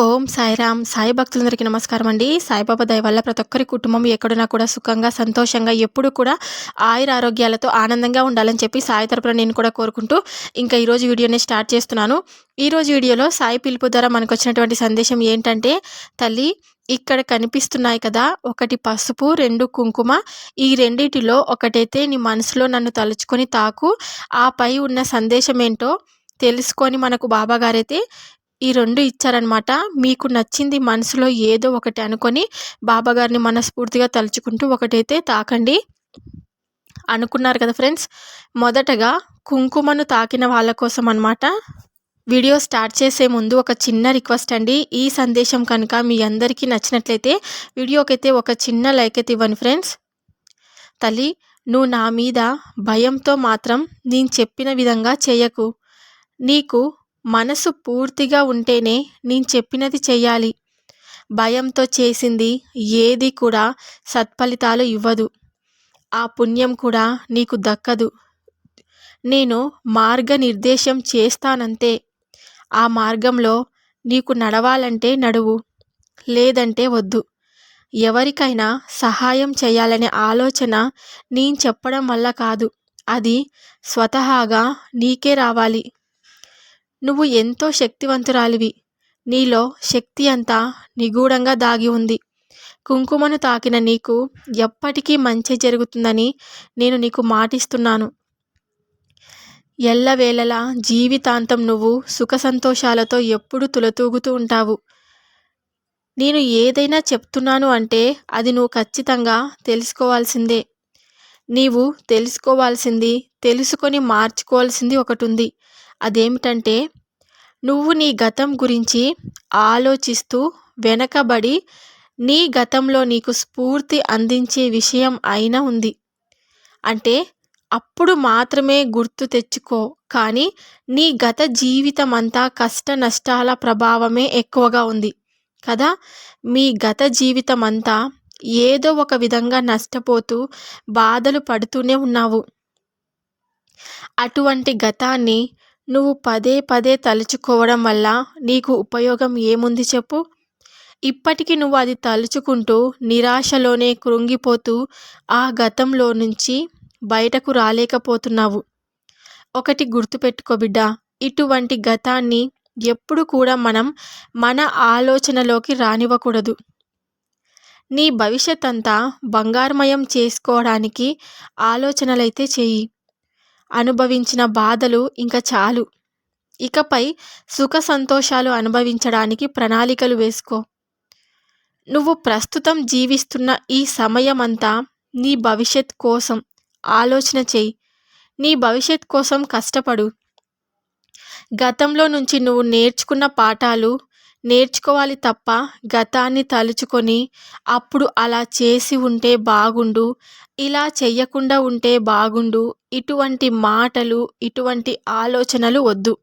ఓం సాయిరామ్. సాయి భక్తులందరికీ నమస్కారం అండి. సాయిబాబా దయ వల్ల ప్రతి ఒక్కరి కుటుంబం ఎక్కడున్నా కూడా సుఖంగా, సంతోషంగా ఎప్పుడూ కూడా ఆయురారోగ్యాలతో ఆనందంగా ఉండాలని చెప్పి సాయి తరపున నేను కూడా కోరుకుంటూ ఇంకా ఈరోజు వీడియోని స్టార్ట్ చేస్తున్నాను. ఈరోజు వీడియోలో సాయి పిలుపు ద్వారా మనకొచ్చినటువంటి సందేశం ఏంటంటే, తల్లి ఇక్కడ కనిపిస్తున్నాయి కదా, ఒకటి పసుపు, 2 కుంకుమ. ఈ రెండిటిలో ఒకటైతే నీ మనసులో నన్ను తలుచుకొని తాకు. ఆపై ఉన్న సందేశం ఏంటో తెలుసుకొని మనకు బాబాగారైతే ఈ 2 ఇచ్చారనమాట. మీకు నచ్చింది మనసులో ఏదో ఒకటి అనుకొని బాబాగారిని మనస్ఫూర్తిగా తలుచుకుంటూ ఒకటైతే తాకండి. అనుకున్నారు కదా ఫ్రెండ్స్. మొదటగా కుంకుమను తాకిన వాళ్ళ కోసం అనమాట. వీడియో స్టార్ట్ చేసే ముందు ఒక చిన్న రిక్వెస్ట్ అండి. ఈ సందేశం కనుక మీ అందరికీ నచ్చినట్లయితే వీడియోకైతే ఒక చిన్న లైక్ అయితే ఇవ్వండి ఫ్రెండ్స్. తల్లి, నువ్వు నా మీద భయంతో మాత్రం నేను చెప్పిన విధంగా చేయకు. నీకు మనసు పూర్తిగా ఉంటేనే నేను చెప్పినది చెయ్యాలి. భయంతో చేసింది ఏది కూడా సత్ఫలితాలు ఇవ్వదు. ఆ పుణ్యం కూడా నీకు దక్కదు. నేను మార్గనిర్దేశం చేస్తానంతే. ఆ మార్గంలో నీకు నడవాలంటే నడువు, లేదంటే వద్దు. ఎవరికైనా సహాయం చేయాలనే ఆలోచన నేను చెప్పడం వల్ల కాదు, అది స్వతహాగా నీకే రావాలి. నువ్వు ఎంతో శక్తివంతురాలివి. నీలో శక్తి అంతా నిగూఢంగా దాగి ఉంది. కుంకుమను తాకిన నీకు ఎప్పటికీ మంచి జరుగుతుందని నేను నీకు మాటిస్తున్నాను. ఎల్లవేళలా జీవితాంతం నువ్వు సుఖ సంతోషాలతో ఎప్పుడు తులతూగుతూ ఉంటావు. నేను ఏదైనా చెప్తున్నాను అంటే అది నువ్వు ఖచ్చితంగా తెలుసుకోవాల్సిందే. నీవు తెలుసుకోవాల్సింది, తెలుసుకొని మార్చుకోవాల్సింది ఒకటి ఉంది. అదేమిటంటే, నువ్వు నీ గతం గురించి ఆలోచిస్తూ వెనకబడి నీ గతంలో నీకు స్ఫూర్తి అందించే విషయం అయినా ఉంది. అంటే అప్పుడు మాత్రమే గుర్తు తెచ్చుకో. కానీ నీ గత జీవితం అంతా కష్ట నష్టాల ప్రభావమే ఎక్కువగా ఉంది కదా. మీ గత జీవితం అంతా ఏదో ఒక విధంగా నష్టపోతూ బాధలు పడుతూనే ఉన్నావు. అటువంటి గతాన్ని నువ్వు పదే పదే తలుచుకోవడం వల్ల నీకు ఉపయోగం ఏముంది చెప్పు. ఇప్పటికీ నువ్వు అది తలుచుకుంటూ నిరాశలోనే కృంగిపోతూ ఆ గతంలో నుంచి బయటకు రాలేకపోతున్నావు. ఒకటి గుర్తుపెట్టుకో బిడ్డా, ఇటువంటి గతాన్ని ఎప్పుడు కూడా మనం మన ఆలోచనలోకి రానివ్వకూడదు. నీ భవిష్యత్ అంతా బంగారుమయం చేసుకోవడానికి ఆలోచనలైతే చెయ్యి. అనుభవించిన బాధలు ఇంకా చాలు. ఇకపై సుఖ సంతోషాలు అనుభవించడానికి ప్రణాళికలు వేసుకో. నువ్వు ప్రస్తుతం జీవిస్తున్న ఈ సమయమంతా నీ భవిష్యత్ కోసం ఆలోచన చెయ్యి. నీ భవిష్యత్ కోసం కష్టపడు. గతంలో నుంచి నువ్వు నేర్చుకున్న పాఠాలు నేర్చుకోవాలి తప్ప గతాన్ని తలుచుకొని అప్పుడు అలా చేసి ఉంటే బాగుండు, ఇలా చెయ్యకుండా ఉంటే బాగుండు, ఇటువంటి మాటలు, ఇటువంటి ఆలోచనలు వద్దు.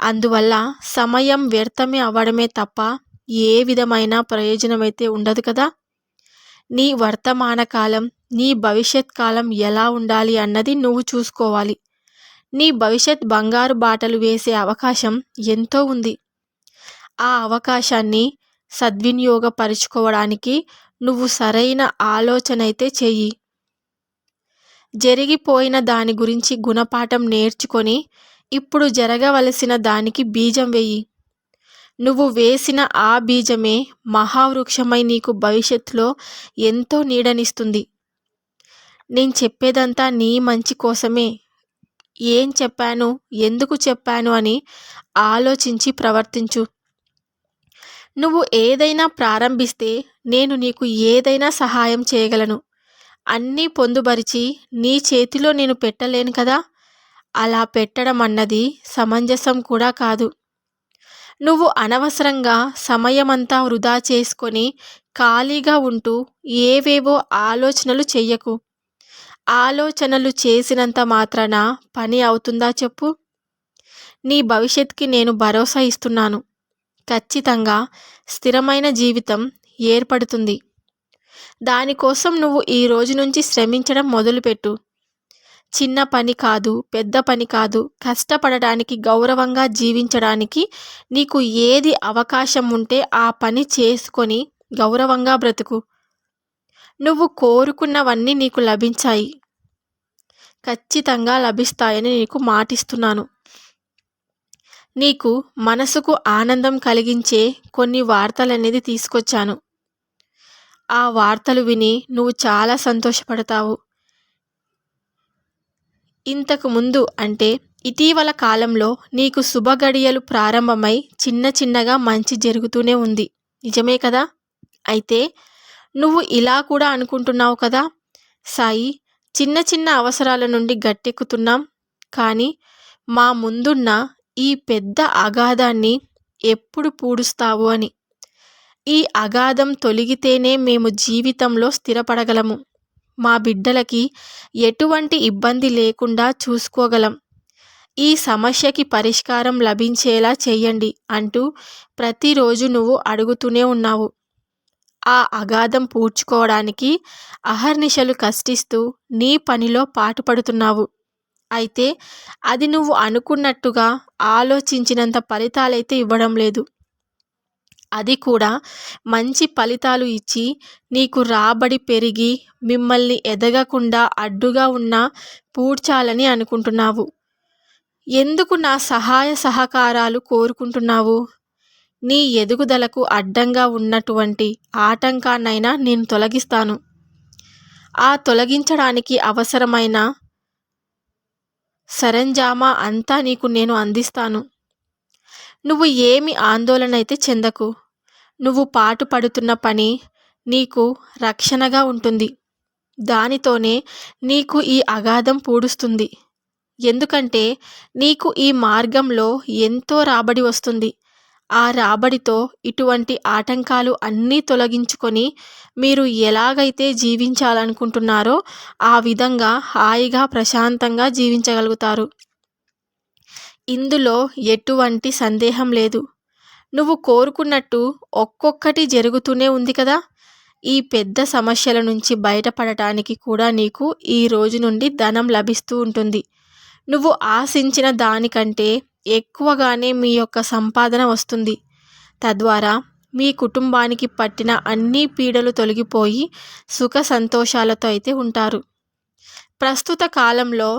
అందువల్ల సమయం వ్యర్థమే అవ్వడమే తప్ప ఏ విధమైన ప్రయోజనమైతే ఉండదు కదా. నీ వర్తమాన కాలం, నీ భవిష్యత్ కాలం ఎలా ఉండాలి అన్నది నువ్వు చూసుకోవాలి. నీ భవిష్యత్ బంగారు బాటలు వేసే అవకాశం ఎంతో ఉంది. ఆ అవకాశాన్ని సద్వినియోగపరుచుకోవడానికి నువ్వు సరైన ఆలోచన అయితే చెయ్యి. జరిగిపోయిన దాని గురించి గుణపాఠం నేర్చుకొని ఇప్పుడు జరగవలసిన దానికి బీజం వేయి. నువ్వు వేసిన ఆ బీజమే మహావృక్షమై నీకు భవిష్యత్తులో ఎంతో నీడనిస్తుంది. నేను చెప్పేదంతా నీ మంచి కోసమే. ఏం చెప్పాను, ఎందుకు చెప్పాను అని ఆలోచించి ప్రవర్తించు. నువ్వు ఏదైనా ప్రారంభిస్తే నేను నీకు ఏదైనా సహాయం చేయగలను. అన్నీ పొందుపరిచి నీ చేతిలో నేను పెట్టలేను కదా. అలా పెట్టడం అన్నది సమంజసం కూడా కాదు. నువ్వు అనవసరంగా సమయమంతా వృధా చేసుకొని ఖాళీగా ఉంటూ ఏవేవో ఆలోచనలు చెయ్యకు. ఆలోచనలు చేసినంత మాత్రాన పని అవుతుందా చెప్పు. నీ భవిష్యత్తుకి నేను భరోసా ఇస్తున్నాను. ఖచ్చితంగా స్థిరమైన జీవితం ఏర్పడుతుంది. దానికోసం నువ్వు ఈ రోజు నుంచి శ్రమించడం మొదలుపెట్టు. చిన్న పని కాదు, పెద్ద పని కాదు. కష్టపడడానికి, గౌరవంగా జీవించడానికి నీకు ఏది అవకాశం ఉంటే ఆ పని చేసుకొని గౌరవంగా బ్రతుకు. నువ్వు కోరుకున్నవన్నీ నీకు లభించాయి. ఖచ్చితంగా లభిస్తాయని నీకు మాటిస్తున్నాను. నీకు మనసుకు ఆనందం కలిగించే కొన్ని వార్తలనేది తీసుకొచ్చాను. ఆ వార్తలు విని నువ్వు చాలా సంతోషపడతావు. ఇంతకు ముందు అంటే ఇటీవల కాలంలో నీకు శుభగడియలు ప్రారంభమై చిన్న చిన్నగా మంచి జరుగుతూనే ఉంది. నిజమే కదా? అయితే నువ్వు ఇలా కూడా అనుకుంటున్నావు కదా, సాయి, చిన్న చిన్న అవసరాల నుండి గట్టెక్కుతున్నాం, కానీ మా ముందున్న ఈ పెద్ద అగాధాన్ని ఎప్పుడు పూడుస్తావు అని. ఈ అగాధం తొలగితేనే మేము జీవితంలో స్థిరపడగలము. మా బిడ్డలకి ఎటువంటి ఇబ్బంది లేకుండా చూసుకోగలం. ఈ సమస్యకి పరిష్కారం లభించేలా చెయ్యండి అంటూ ప్రతిరోజు నువ్వు అడుగుతూనే ఉన్నావు. ఆ అగాధం పూడ్చుకోవడానికి అహర్నిశలు కష్టిస్తూ నీ పనిలో పాటుపడుతున్నావు. అయితే అది నువ్వు అనుకున్నట్టుగా ఆలోచించినంత ఫలితాలైతే ఇవ్వడం లేదు. అది కూడా మంచి ఫలితాలు ఇచ్చి నీకు రాబడి పెరిగి మిమ్మల్ని ఎదగకుండా అడ్డుగా ఉన్న పూడ్చాలని అనుకుంటున్నావు. ఎందుకు నా సహాయ సహకారాలు కోరుకుంటున్నావు? నీ ఎదుగుదలకు అడ్డంగా ఉన్నటువంటి ఆటంకాన్నైనా నేను తొలగిస్తాను. ఆ తొలగించడానికి అవసరమైన సరంజామా అంతా నీకు నేను అందిస్తాను. నువ్వు ఏమి ఆందోళన అయితే చెందకు. నువ్వు పాటుపడుతున్న పని నీకు రక్షణగా ఉంటుంది. దానితోనే నీకు ఈ అగాధం పూడుస్తుంది. ఎందుకంటే నీకు ఈ మార్గంలో ఎంతో రాబడి వస్తుంది. ఆ రాబడితో ఇటువంటి ఆటంకాలు అన్నీ తొలగించుకొని మీరు ఎలాగైతే జీవించాలనుకుంటున్నారో ఆ విధంగా హాయిగా ప్రశాంతంగా జీవించగలుగుతారు. ఇందులో ఎటువంటి సందేహం లేదు. నువ్వు కోరుకున్నట్టు ఒక్కొక్కటి జరుగుతూనే ఉంది కదా. ఈ పెద్ద సమస్యల నుంచి బయటపడటానికి కూడా నీకు ఈ రోజు నుండి ధనం లభిస్తూ ఉంటుంది. నువ్వు ఆశించిన దానికంటే ఎక్కువగానే మీ యొక్క సంపాదన వస్తుంది. తద్వారా మీ కుటుంబానికి పట్టిన అన్ని పీడలు తొలగిపోయి సుఖ సంతోషాలతో అయితే ఉంటారు. ప్రస్తుత కాలంలో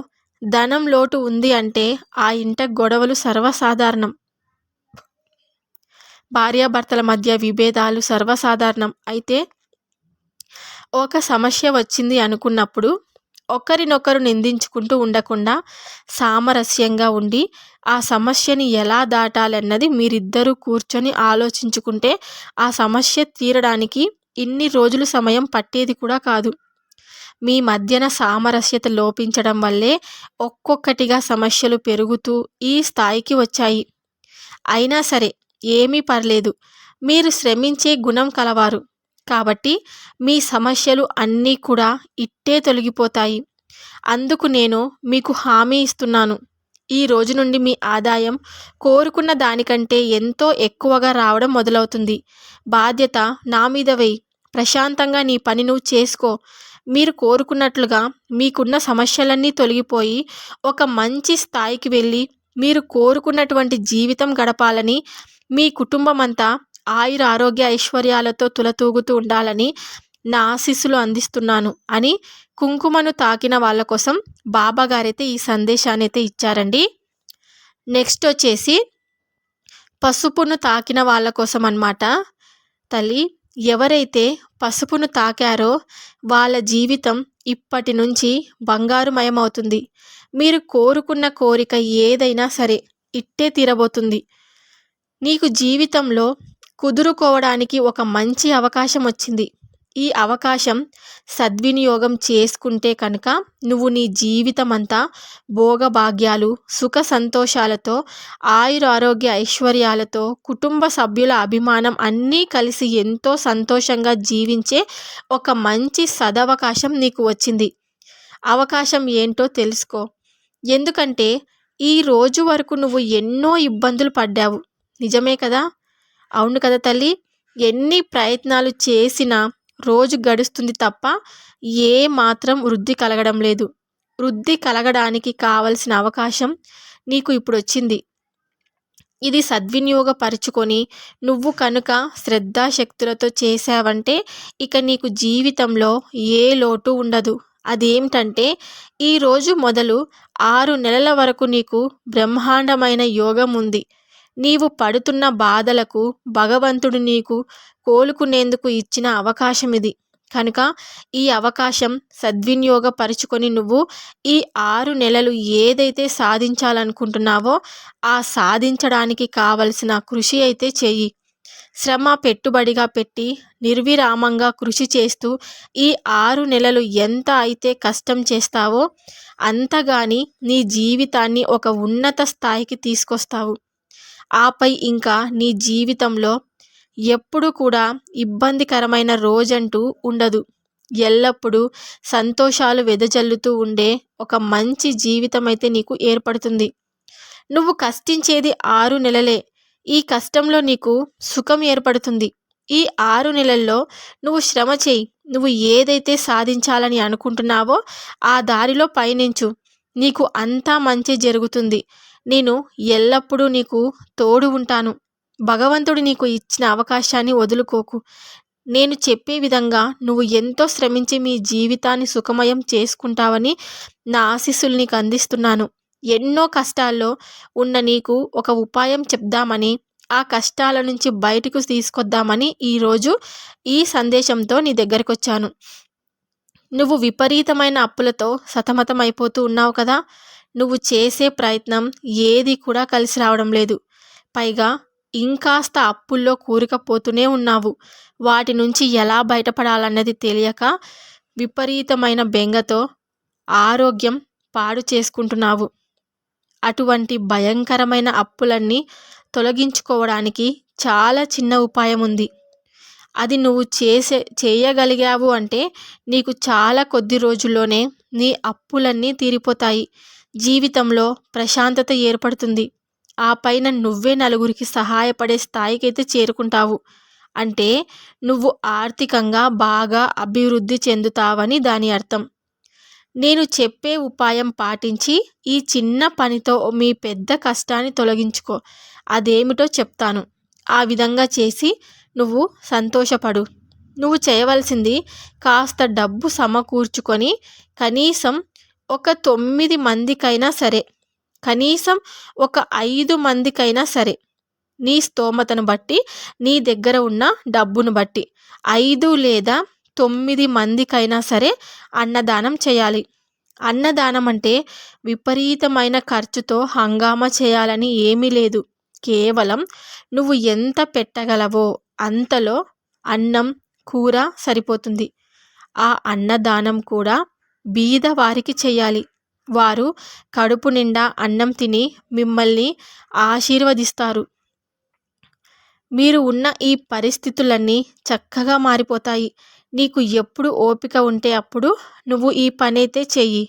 ధనం లోటు ఉంది అంటే ఆ ఇంట గొడవలు సర్వసాధారణం. భార్యాభర్తల మధ్య విభేదాలు సర్వసాధారణం. అయితే ఒక సమస్య వచ్చింది అనుకున్నప్పుడు ఒకరినొకరు నిందించుకుంటూ ఉండకుండా సామరస్యంగా ఉండి ఆ సమస్యని ఎలా దాటాలన్నది మీరిద్దరూ కూర్చొని ఆలోచించుకుంటే ఆ సమస్య తీరడానికి ఇన్ని రోజులు సమయం పట్టేది కూడా కాదు. మీ మధ్యన సామరస్యత లోపించడం వల్లే ఒక్కొక్కటిగా సమస్యలు పెరుగుతూ ఈ స్థాయికి వచ్చాయి. అయినా సరే ఏమీ పర్లేదు, మీరు శ్రమించే గుణం కలవారు కాబట్టి మీ సమస్యలు అన్నీ కూడా ఇట్టే తొలగిపోతాయి. అందుకు నేను మీకు హామీ ఇస్తున్నాను. ఈ రోజు నుండి మీ ఆదాయం కోరుకున్న దానికంటే ఎంతో ఎక్కువగా రావడం మొదలవుతుంది. బాధ్యత నా మీద వేయి. ప్రశాంతంగా నీ పని నువ్వు చేసుకో. మీరు కోరుకున్నట్లుగా మీకున్న సమస్యలన్నీ తొలగిపోయి ఒక మంచి స్థాయికి వెళ్ళి మీరు కోరుకున్నటువంటి జీవితం గడపాలని, మీ కుటుంబం అంతా ఆయుర ఆరోగ్య ఐశ్వర్యాలతో తులతూగుతూ ఉండాలని నా ఆశీస్సులు అందిస్తున్నాను అని కుంకుమను తాకిన వాళ్ళ కోసం బాబాగారైతే ఈ సందేశాన్ని అయితే ఇచ్చారండి. నెక్స్ట్ వచ్చేసి పసుపును తాకిన వాళ్ళ కోసం అన్నమాట. తల్లి, ఎవరైతే పసుపును తాకారో వాళ్ళ జీవితం ఇప్పటి నుంచి బంగారుమయం అవుతుంది. మీరు కోరుకున్న కోరిక ఏదైనా సరే ఇట్టే తీరబోతుంది. నీకు జీవితంలో కుదురుకోవడానికి ఒక మంచి అవకాశం వచ్చింది. ఈ అవకాశం సద్వినియోగం చేసుకుంటే కనుక నువ్వు నీ జీవితం అంతా భోగభాగ్యాలు, సుఖ సంతోషాలతో, ఆయుర ఆరోగ్య ఐశ్వర్యాలతో, కుటుంబ సభ్యుల అభిమానం అన్నీ కలిసి ఎంతో సంతోషంగా జీవించే ఒక మంచి సదవకాశం నీకు వచ్చింది. అవకాశం ఏంటో తెలుసుకో. ఎందుకంటే ఈ రోజు వరకు నువ్వు ఎన్నో ఇబ్బందులు పడ్డావు. నిజమే కదా? అవును కదా తల్లి? ఎన్ని ప్రయత్నాలు చేసినా రోజు గడుస్తుంది తప్ప ఏ మాత్రం వృద్ధి కలగడం లేదు. వృద్ధి కలగడానికి కావలసిన అవకాశం నీకు ఇప్పుడొచ్చింది. ఇది సద్వినియోగపరుచుకొని నువ్వు కనుక శ్రద్ధాశక్తులతో చేశావంటే ఇక నీకు జీవితంలో ఏ లోటు ఉండదు. అదేమిటంటే ఈరోజు మొదలు 6 నెలల వరకు నీకు బ్రహ్మాండమైన యోగం ఉంది. నీవు పడుతున్న బాధలకు భగవంతుడు నీకు కోలుకునేందుకు ఇచ్చిన అవకాశం ఇది. కనుక ఈ అవకాశం సద్వినియోగపరుచుకొని నువ్వు ఈ 6 నెలలు ఏదైతే సాధించాలనుకుంటున్నావో ఆ సాధించడానికి కావలసిన కృషి అయితే చెయ్యి. శ్రమ పెట్టుబడిగా పెట్టి నిర్విరామంగా కృషి చేస్తూ ఈ 6 నెలలు ఎంత అయితే కష్టం చేస్తావో అంతగాని నీ జీవితాన్ని ఒక ఉన్నత స్థాయికి తీసుకొస్తావు. ఆపై ఇంకా నీ జీవితంలో ఎప్పుడు కూడా ఇబ్బందికరమైన రోజంటూ ఉండదు. ఎల్లప్పుడూ సంతోషాలు వెదజల్లుతూ ఉండే ఒక మంచి జీవితం అయితే నీకు ఏర్పడుతుంది. నువ్వు కష్టించేది 6 నెలలే. ఈ కష్టంలో నీకు సుఖం ఏర్పడుతుంది. ఈ 6 నెలల్లో నువ్వు శ్రమ చేయి. నువ్వు ఏదైతే సాధించాలని అనుకుంటున్నావో ఆ దారిలో పయనించు. నీకు అంతా మంచి జరుగుతుంది. నేను ఎల్లప్పుడూ నీకు తోడు ఉంటాను. భగవంతుడు నీకు ఇచ్చిన అవకాశాన్ని వదులుకోకు. నేను చెప్పే విధంగా నువ్వు ఎంతో శ్రమించి మీ జీవితాన్ని సుఖమయం చేసుకుంటావని నా ఆశీస్సులు నీకు అందిస్తున్నాను. ఎన్నో కష్టాల్లో ఉన్న నీకు ఒక ఉపాయం చెప్దామని, ఆ కష్టాల నుంచి బయటకు తీసుకొద్దామని ఈరోజు ఈ సందేశంతో నీ దగ్గరికి వచ్చాను. నువ్వు విపరీతమైన అప్పులతో సతమతమైపోతూ ఉన్నావు కదా. నువ్వు చేసే ప్రయత్నం ఏది కూడా కలిసి రావడం లేదు. పైగా ఇంకాస్త అప్పుల్లో కూరుకుపోతూనే ఉన్నావు. వాటి నుంచి ఎలా బయటపడాలన్నది తెలియక విపరీతమైన బెంగతో ఆరోగ్యం పాడు చేసుకుంటున్నావు. అటువంటి భయంకరమైన అప్పులన్నీ తొలగించుకోవడానికి చాలా చిన్న ఉపాయం ఉంది. అది నువ్వు చేయగలిగావు అంటే నీకు చాలా కొద్ది రోజుల్లోనే నీ అప్పులన్నీ తీరిపోతాయి. జీవితంలో ప్రశాంతత ఏర్పడుతుంది. ఆ పైన నువ్వే నలుగురికి సహాయపడే స్థాయికైతే చేరుకుంటావు. అంటే నువ్వు ఆర్థికంగా బాగా అభివృద్ధి చెందుతావని దాని అర్థం. నేను చెప్పే ఉపాయం పాటించి ఈ చిన్న పనితో మీ పెద్ద కష్టాన్ని తొలగించుకో. అదేమిటో చెప్తాను. ఆ విధంగా చేసి నువ్వు సంతోషపడు. నువ్వు చేయవలసింది కాస్త డబ్బు సమకూర్చుకొని కనీసం ఒక 9 మందికైనా సరే, కనీసం ఒక 5 మందికైనా సరే, నీ స్తోమతను బట్టి, నీ దగ్గర ఉన్న డబ్బును బట్టి 5 లేదా 9 మందికైనా సరే అన్నదానం చేయాలి. అన్నదానం అంటే విపరీతమైన ఖర్చుతో హంగామా చేయాలని ఏమీ లేదు. కేవలం నువ్వు ఎంత పెట్టగలవో అంతలో అన్నం, కూర సరిపోతుంది. ఆ అన్నదానం కూడా బీద వారికి చేయాలి. వారు కడుపు నిండా అన్నం తిని మిమ్మల్ని ఆశీర్వదిస్తారు. మీరు ఉన్న ఈ పరిస్థితులన్నీ చక్కగా మారిపోతాయి. నీకు ఎప్పుడు ఓపిక ఉంటే అప్పుడు నువ్వు ఈ పనైతే చెయ్యి.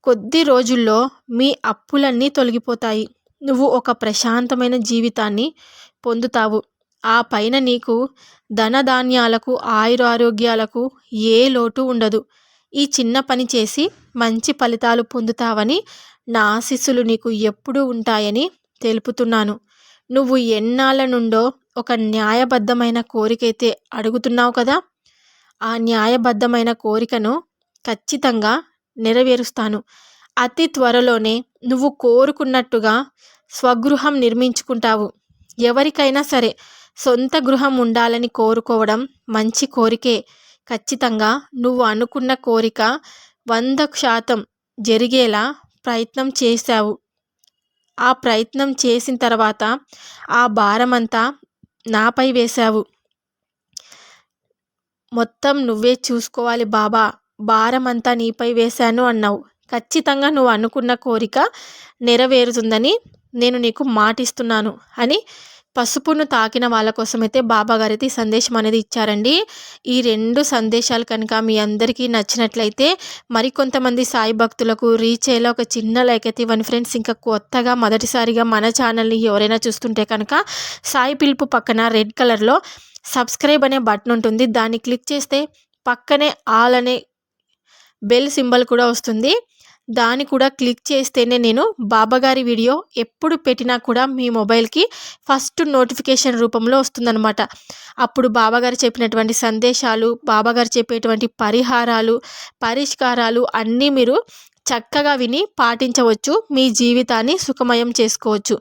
కొద్ది రోజుల్లో మీ అప్పులన్నీ తొలగిపోతాయి. నువ్వు ఒక ప్రశాంతమైన జీవితాన్ని పొందుతావు. ఆ పైన నీకు ధనధాన్యాలకు, ఆయురారోగ్యాలకు ఏ లోటు ఉండదు. ఈ చిన్న పని చేసి మంచి ఫలితాలు పొందుతావని నా ఆశీస్సులు నీకు ఎప్పుడూ ఉంటాయని తెలుపుతున్నాను. నువ్వు ఎన్నాళ్ళ నుండో ఒక న్యాయబద్ధమైన కోరికైతే అడుగుతున్నావు కదా. ఆ న్యాయబద్ధమైన కోరికను ఖచ్చితంగా నెరవేరుస్తాను. అతి త్వరలోనే నువ్వు కోరుకున్నట్టుగా స్వగృహం నిర్మించుకుంటావు. ఎవరికైనా సరే సొంత గృహం ఉండాలని కోరుకోవడం మంచి కోరికే. ఖచ్చితంగా నువ్వు అనుకున్న కోరిక 100% జరిగేలా ప్రయత్నం చేశావు. ఆ ప్రయత్నం చేసిన తర్వాత ఆ భారమంతా నాపై వేశావు. మొత్తం నువ్వే చూసుకోవాలి బాబా, భారమంతా నీపై వేశాను అన్నావు. ఖచ్చితంగా నువ్వు అనుకున్న కోరిక నెరవేరుతుందని నేను నీకు మాటిస్తున్నాను అని పసుపును తాకిన వాళ్ళ కోసమైతే బాబాగారైతే ఈ సందేశం అనేది ఇచ్చారండి. ఈ 2 సందేశాలు కనుక మీ అందరికీ నచ్చినట్లయితే మరికొంతమంది సాయి భక్తులకు రీచ్ అయ్యేలా ఒక చిన్న లైక్ అయితే ఇవ్వండి ఫ్రెండ్స్. ఇంకా కొత్తగా మొదటిసారిగా మన ఛానల్ని ఎవరైనా చూస్తుంటే కనుక సాయి పిలుపు పక్కన రెడ్ కలర్లో సబ్స్క్రైబ్ అనే బటన్ ఉంటుంది. దాన్ని క్లిక్ చేస్తే పక్కనే ఆల్ అనే బెల్ సింబల్ కూడా వస్తుంది. దాన్ని కూడా క్లిక్ చేస్తేనే నేను బాబాగారి వీడియో ఎప్పుడు పెట్టినా కూడా మీ మొబైల్‌కి ఫస్ట్ నోటిఫికేషన్ రూపంలో వస్తుందనమాట. అప్పుడు బాబాగారు చెప్పినటువంటి సందేశాలు, బాబాగారు చెప్పేటువంటి పరిష్కారాలు అన్నీ మీరు చక్కగా విని పాటించవచ్చు. మీ జీవితాన్ని సుఖమయం చేసుకోవచ్చు.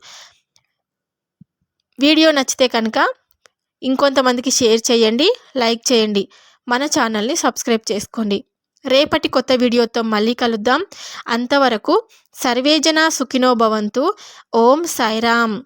వీడియో నచ్చితే కనుక ఇంకొంతమందికి షేర్ చేయండి, లైక్ చేయండి. మన ఛానల్‌ని సబ్స్క్రైబ్ చేసుకోండి. రేపటి కొత్త వీడియోతో మళ్ళీ కలుద్దాం. అంతవరకు సర్వేజన సుఖినో భవంతు. ఓం సాయిరామ్.